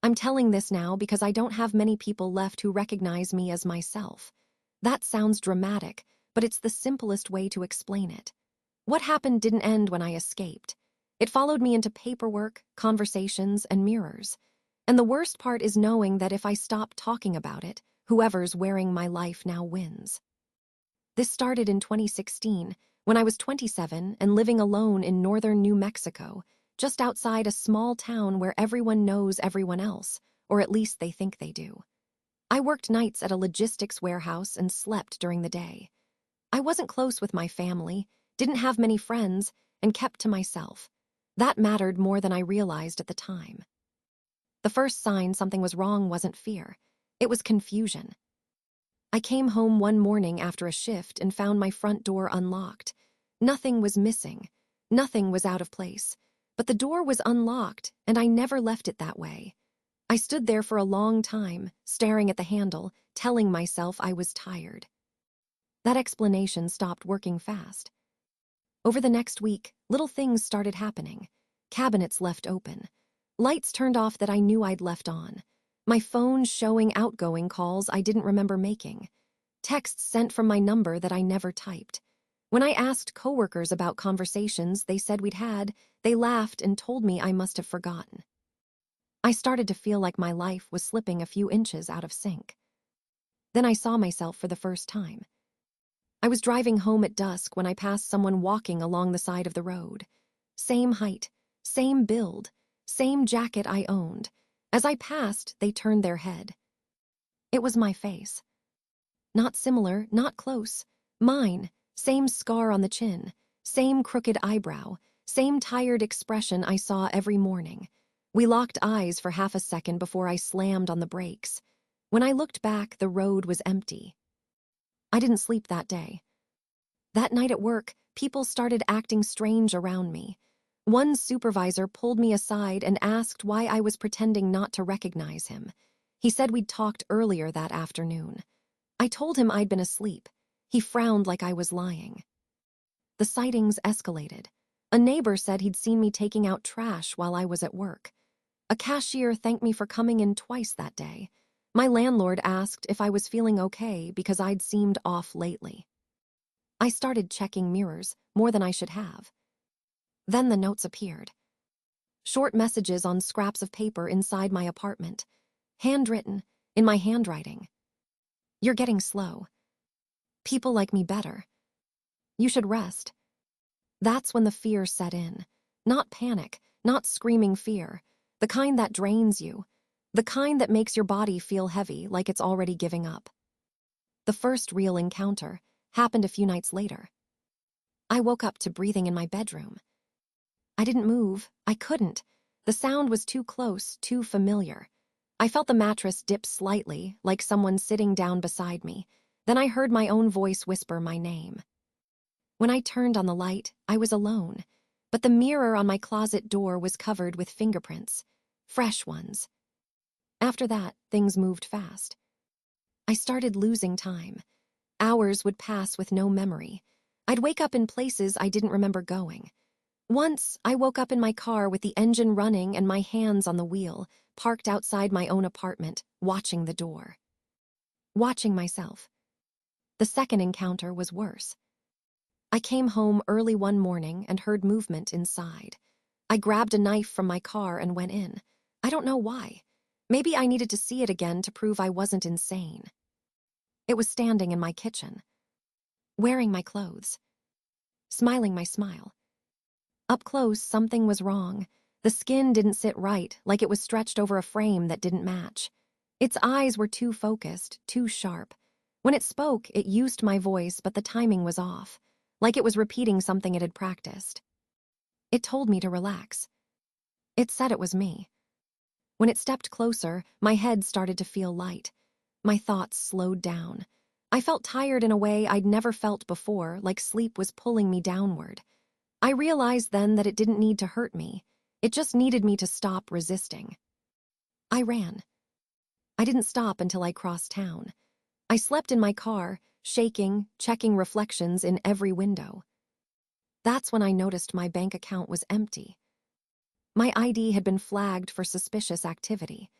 I'm telling this now because I don't have many people left who recognize me as myself. That sounds dramatic, but it's the simplest way to explain it. What happened didn't end when I escaped. It followed me into paperwork, conversations, and mirrors. And the worst part is knowing that if I stop talking about it, whoever's wearing my life now wins. This started in 2016, when I was 27 and living alone in northern New Mexico, just outside a small town where everyone knows everyone else, or at least they think they do. I worked nights at a logistics warehouse and slept during the day. I wasn't close with my family, didn't have many friends, and kept to myself. That mattered more than I realized at the time. The first sign something was wrong wasn't fear. It was confusion. I came home one morning after a shift and found my front door unlocked. Nothing was missing. Nothing was out of place. But the door was unlocked, and I never left it that way. I stood there for a long time, staring at the handle, telling myself I was tired. That explanation stopped working fast. Over the next week, little things started happening. Cabinets left open. Lights turned off that I knew I'd left on. My phone showing outgoing calls I didn't remember making. Texts sent from my number that I never typed. When I asked coworkers about conversations they said we'd had, they laughed and told me I must have forgotten. I started to feel like my life was slipping a few inches out of sync. Then I saw myself for the first time. I was driving home at dusk when I passed someone walking along the side of the road. Same height, same build, same jacket I owned. As I passed, they turned their head. It was my face. Not similar, not close. Mine, same scar on the chin, same crooked eyebrow, same tired expression I saw every morning. We locked eyes for half a second before I slammed on the brakes. When I looked back, the road was empty. I didn't sleep that day. That night at work, people started acting strange around me. One supervisor pulled me aside and asked why I was pretending not to recognize him. He said we'd talked earlier that afternoon. I told him I'd been asleep. He frowned like I was lying. The sightings escalated. A neighbor said he'd seen me taking out trash while I was at work. A cashier thanked me for coming in twice that day. My landlord asked if I was feeling okay because I'd seemed off lately. I started checking mirrors, more than I should have. Then the notes appeared. Short messages on scraps of paper inside my apartment. Handwritten, in my handwriting. You're getting slow. People like me better. You should rest. That's when the fear set in. Not panic, not screaming fear. The kind that drains you. The kind that makes your body feel heavy, like it's already giving up. The first real encounter happened a few nights later. I woke up to breathing in my bedroom. I didn't move. I couldn't. The sound was too close, too familiar. I felt the mattress dip slightly, like someone sitting down beside me. Then I heard my own voice whisper my name. When I turned on the light, I was alone, but the mirror on my closet door was covered with fingerprints, fresh ones. After that, things moved fast. I started losing time. Hours would pass with no memory. I'd wake up in places I didn't remember going. Once, I woke up in my car with the engine running and my hands on the wheel, parked outside my own apartment, watching the door. Watching myself. The second encounter was worse. I came home early one morning and heard movement inside. I grabbed a knife from my car and went in. I don't know why. Maybe I needed to see it again to prove I wasn't insane. It was standing in my kitchen, wearing my clothes, smiling my smile. Up close, something was wrong. The skin didn't sit right, like it was stretched over a frame that didn't match. Its eyes were too focused, too sharp. When it spoke, it used my voice, but the timing was off, like it was repeating something it had practiced. It told me to relax. It said it was me. When it stepped closer, my head started to feel light. My thoughts slowed down. I felt tired in a way I'd never felt before, like sleep was pulling me downward. I realized then that it didn't need to hurt me. It just needed me to stop resisting. I ran. I didn't stop until I crossed town. I slept in my car, shaking, checking reflections in every window. That's when I noticed my bank account was empty. My ID had been flagged for suspicious activity.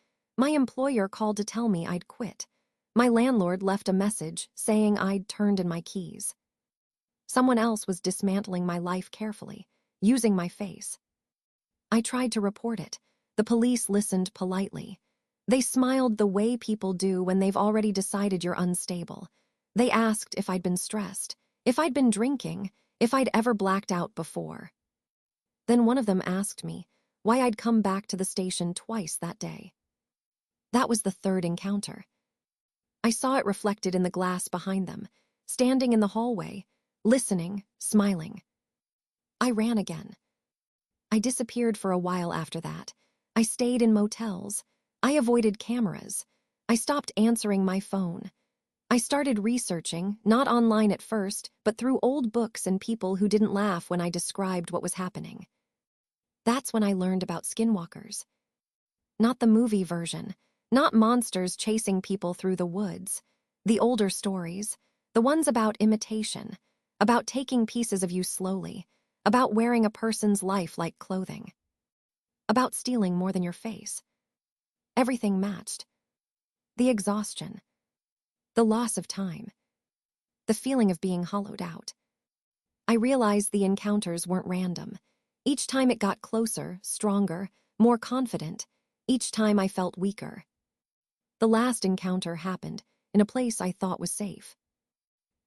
My employer called to tell me I'd quit. My landlord left a message saying I'd turned in my keys. Someone else was dismantling my life carefully, using my face. I tried to report it. The police listened politely. They smiled the way people do when they've already decided you're unstable. They asked if I'd been stressed, if I'd been drinking, if I'd ever blacked out before. Then one of them asked me why I'd come back to the station twice that day. That was the third encounter. I saw it reflected in the glass behind them, standing in the hallway, listening, smiling. I ran again. I disappeared for a while after that. I stayed in motels. I avoided cameras. I stopped answering my phone. I started researching, not online at first, but through old books and people who didn't laugh when I described what was happening. That's when I learned about skinwalkers. Not the movie version, not monsters chasing people through the woods. The older stories, the ones about imitation, about taking pieces of you slowly, about wearing a person's life like clothing, about stealing more than your face. Everything matched. The exhaustion, the loss of time, the feeling of being hollowed out. I realized the encounters weren't random. Each time it got closer, stronger, more confident. Each time I felt weaker. The last encounter happened in a place I thought was safe.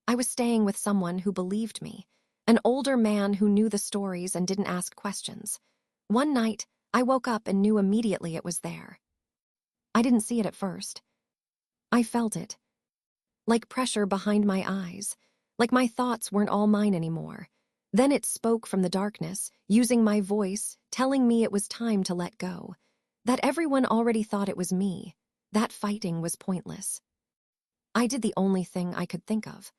I was staying with someone who believed me, an older man who knew the stories and didn't ask questions. One night, I woke up and knew immediately it was there. I didn't see it at first. I felt it, like pressure behind my eyes, like my thoughts weren't all mine anymore. Then it spoke from the darkness, using my voice, telling me it was time to let go, that everyone already thought it was me, that fighting was pointless. I did the only thing I could think of.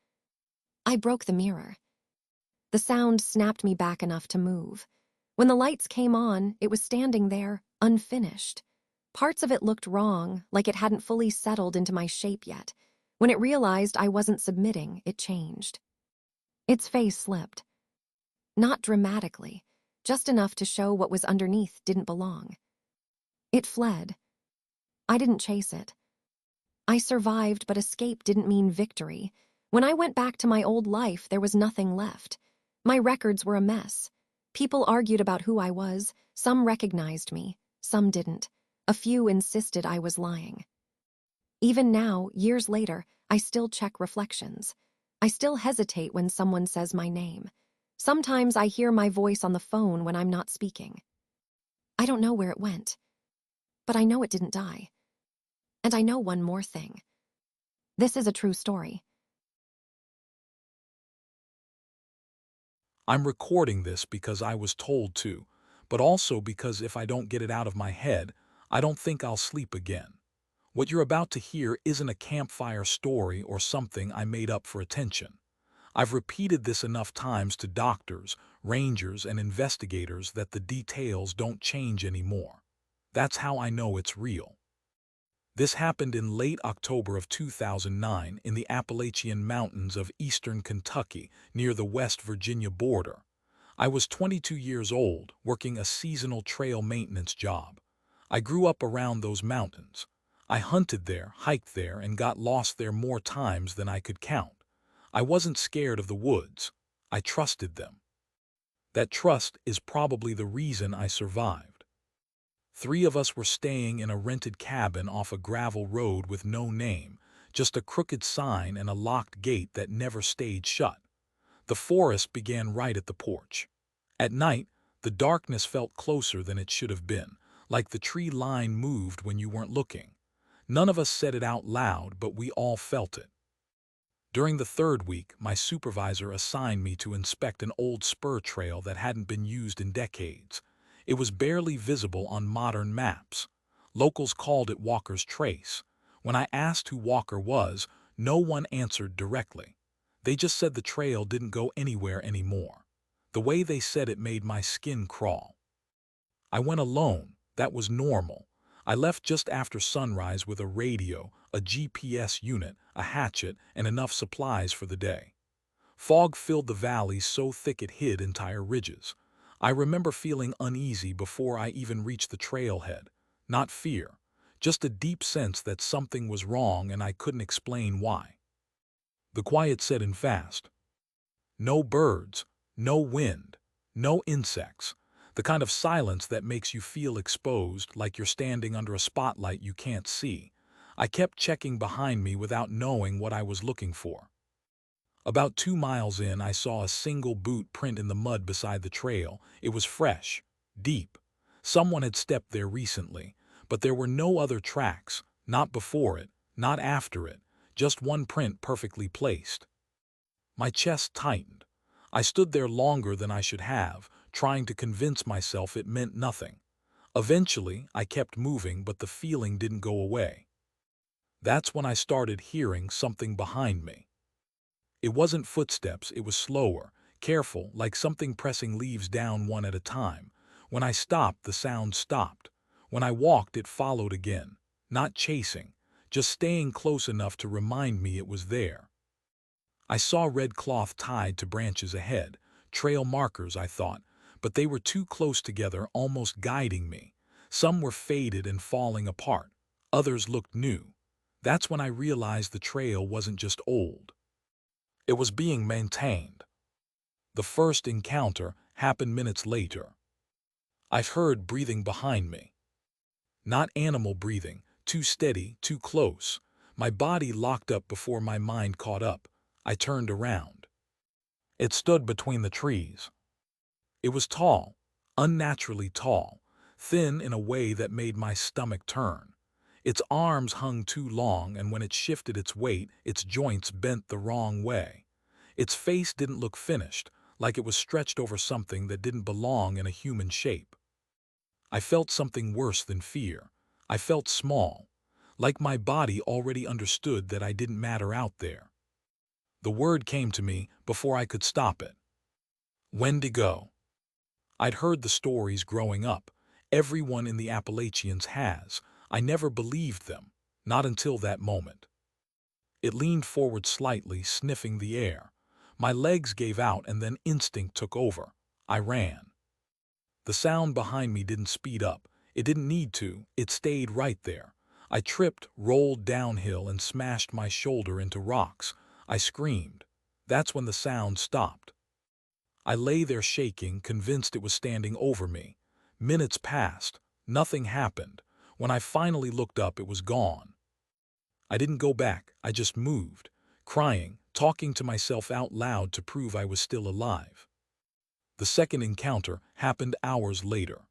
I broke the mirror. The sound snapped me back enough to move. When the lights came on, it was standing there, unfinished. Parts of it looked wrong, like it hadn't fully settled into my shape yet. When it realized I wasn't submitting, it changed. Its face slipped. Not dramatically, just enough to show what was underneath didn't belong. It fled. I didn't chase it. I survived, but escape didn't mean victory. When I went back to my old life, there was nothing left. My records were a mess. People argued about who I was. Some recognized me, some didn't. A few insisted I was lying. Even now, years later, I still check reflections. I still hesitate when someone says my name. Sometimes I hear my voice on the phone when I'm not speaking. I don't know where it went, but I know it didn't die. And I know one more thing. This is a true story. I'm recording this because I was told to, but also because if I don't get it out of my head, I don't think I'll sleep again. What you're about to hear isn't a campfire story or something I made up for attention. I've repeated this enough times to doctors, rangers, and investigators that the details don't change anymore. That's how I know it's real. This happened in late October of 2009 in the Appalachian Mountains of eastern Kentucky near the West Virginia border. I was 22 years old, working a seasonal trail maintenance job. I grew up around those mountains. I hunted there, hiked there, and got lost there more times than I could count. I wasn't scared of the woods. I trusted them. That trust is probably the reason I survived. 3 of us were staying in a rented cabin off a gravel road with no name, just a crooked sign and a locked gate that never stayed shut. The forest began right at the porch. At night, the darkness felt closer than it should have been, like the tree line moved when you weren't looking. None of us said it out loud, but we all felt it. During the 3rd week, my supervisor assigned me to inspect an old spur trail that hadn't been used in decades. It was barely visible on modern maps. Locals called it Walker's Trace. When I asked who Walker was, no one answered directly. They just said the trail didn't go anywhere anymore. The way they said it made my skin crawl. I went alone. That was normal. I left just after sunrise with a radio, a GPS unit, a hatchet, and enough supplies for the day. Fog filled the valley so thick it hid entire ridges. I remember feeling uneasy before I even reached the trailhead. Not fear, just a deep sense that something was wrong and I couldn't explain why. The quiet set in fast. No birds, no wind, no insects. The kind of silence that makes you feel exposed, like you're standing under a spotlight you can't see. I kept checking behind me without knowing what I was looking for. About 2 miles in, I saw a single boot print in the mud beside the trail. It was fresh, deep. Someone had stepped there recently, but there were no other tracks, not before it, not after it, just one print perfectly placed. My chest tightened. I stood there longer than I should have, trying to convince myself it meant nothing. Eventually, I kept moving, but the feeling didn't go away. That's when I started hearing something behind me. It wasn't footsteps, it was slower, careful, like something pressing leaves down one at a time. When I stopped, the sound stopped. When I walked, it followed again. Not chasing, just staying close enough to remind me it was there. I saw red cloth tied to branches ahead, trail markers, I thought, but they were too close together, almost guiding me. Some were faded and falling apart. Others looked new. That's when I realized the trail wasn't just old. It was being maintained. The first encounter happened minutes later. I heard breathing behind me. Not animal breathing, too steady, too close. My body locked up before my mind caught up. I turned around. It stood between the trees. It was tall, unnaturally tall, thin in a way that made my stomach turn. Its arms hung too long, and when it shifted its weight, its joints bent the wrong way. Its face didn't look finished, like it was stretched over something that didn't belong in a human shape. I felt something worse than fear. I felt small, like my body already understood that I didn't matter out there. The word came to me before I could stop it. Wendigo. I'd heard the stories growing up. Everyone in the Appalachians has. I never believed them, not until that moment. It leaned forward slightly, sniffing the air. My legs gave out and then instinct took over. I ran. The sound behind me didn't speed up. It didn't need to. It stayed right there. I tripped, rolled downhill, and smashed my shoulder into rocks. I screamed. That's when the sound stopped. I lay there shaking, convinced it was standing over me. Minutes passed. Nothing happened. When I finally looked up, it was gone. I didn't go back. I just moved, crying, talking to myself out loud to prove I was still alive. The second encounter happened hours later.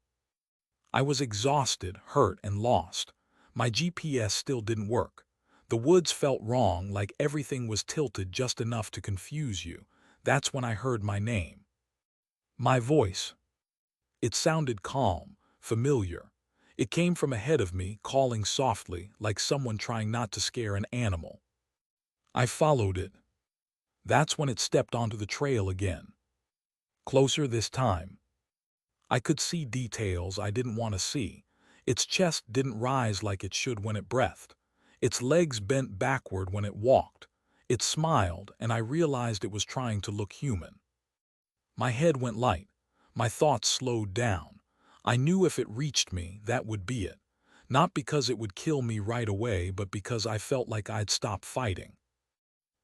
I was exhausted, hurt, and lost. My GPS still didn't work. The woods felt wrong, like everything was tilted just enough to confuse you. That's when I heard my name. My voice. It sounded calm, familiar. It came from ahead of me, calling softly, like someone trying not to scare an animal. I followed it. That's when it stepped onto the trail again. Closer this time. I could see details I didn't want to see. Its chest didn't rise like it should when it breathed. Its legs bent backward when it walked. It smiled, and I realized it was trying to look human. My head went light. My thoughts slowed down. I knew if it reached me, that would be it. Not because it would kill me right away, but because I felt like I'd stopped fighting.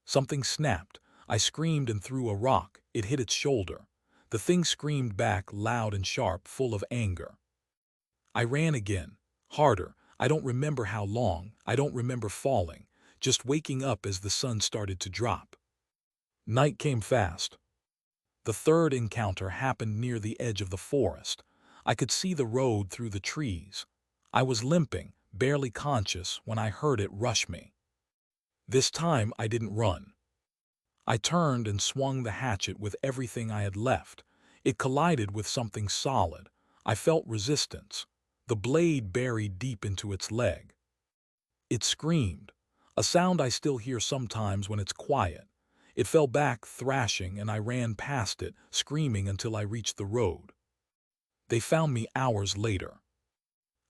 Something snapped. I screamed and threw a rock. It hit its shoulder. The thing screamed back, loud and sharp, full of anger. I ran again, harder. I don't remember how long. I don't remember falling, just waking up as the sun started to drop. Night came fast. The third encounter happened near the edge of the forest. I could see the road through the trees. I was limping, barely conscious, when I heard it rush me. This time I didn't run. I turned and swung the hatchet with everything I had left. It collided with something solid. I felt resistance. The blade buried deep into its leg. It screamed, a sound I still hear sometimes when it's quiet. It fell back, thrashing, and I ran past it, screaming until I reached the road. They found me hours later.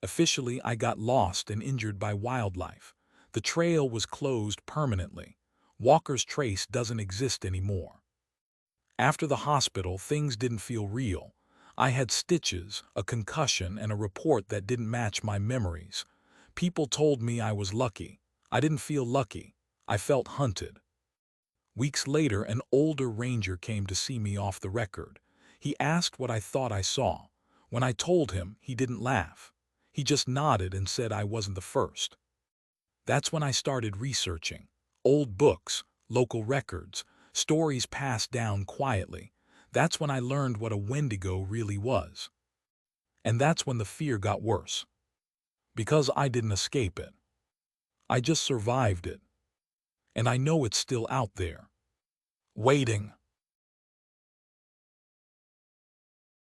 Officially, I got lost and injured by wildlife. The trail was closed permanently. Walker's trace doesn't exist anymore. After the hospital, things didn't feel real. I had stitches, a concussion, and a report that didn't match my memories. People told me I was lucky. I didn't feel lucky. I felt hunted. Weeks later, an older ranger came to see me off the record. He asked what I thought I saw. When I told him, he didn't laugh. He just nodded and said I wasn't the first. That's when I started researching. Old books, local records, stories passed down quietly. That's when I learned what a Wendigo really was. And that's when the fear got worse. Because I didn't escape it. I just survived it. And I know it's still out there, waiting.